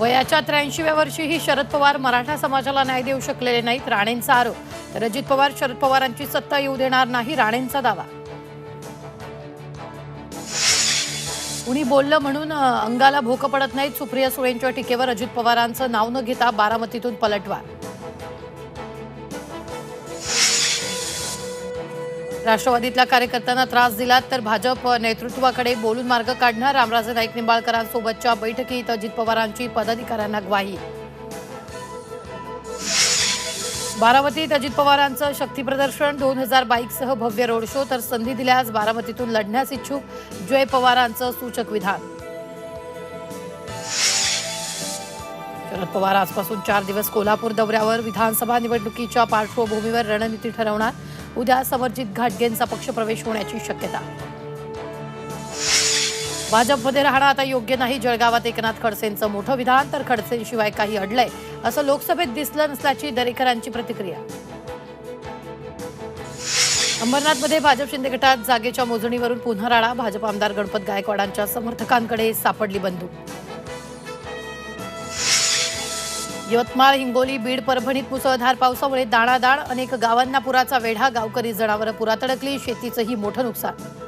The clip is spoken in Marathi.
वयाच्या 83व्या वर्षीही शरद पवार मराठा समाजाला न्याय देऊ शकलेले नाहीत, राणेंचा आरोप. तर अजित पवार शरद पवारांची सत्ता येऊ देणार नाही, राणेंचा दावा. कुणी बोललं म्हणून अंगाला भोकं पडत नाहीत, सुप्रिया सुळेंच्या टीकेवर अजित पवारांचं नाव न घेता बारामतीतून पलटवार. राष्ट्रवादीतल्या कार्यकर्त्यांना त्रास दिला तर भाजप नेतृत्वाकडे बोलून मार्ग काढणार, रामराजे नाईक निंबाळकरांसोबतच्या बैठकीत अजित पवारांची पदाधिकाऱ्यांना ग्वाही. बारामतीत अजित पवारांचं शक्तीप्रदर्शन, 2000 बाईकसह भव्य रोड शो. तर संधी दिल्यास बारामतीतून लढण्यास इच्छुक, जय पवारांचं सूचक विधान. शरद पवार आजपासून 4 दिवस कोल्हापूर दौऱ्यावर. विधानसभा निवडणुकीच्या पार्श्वभूमीवर रणनीती ठरवणार. उद्या समरजित घाटगेंचा पक्षप्रवेश होण्याची शक्यता. भाजपमध्ये राहणं आता योग्य नाही, जळगावात एकनाथ खडसेंचं मोठं विधान. तर खडसेंशिवाय काही अडलंय असं लोकसभेत दिसलं नसल्याची दरेकरांची प्रतिक्रिया. अंबरनाथमध्ये भाजप शिंदे गटात जागेच्या मोजणीवरून पुन्हा राडा. भाजप आमदार गणपत गायकवाडांच्या समर्थकांकडे सापडली बंदूक. यवतमाळ, हिंगोली, बीड, परभणीत मुसळधार पावसामुळे दाणादाण. अनेक गावांना पुराचा वेढा. गावकरी, जनावरं पुरात अडकली. शेतीचंही मोठं नुकसान.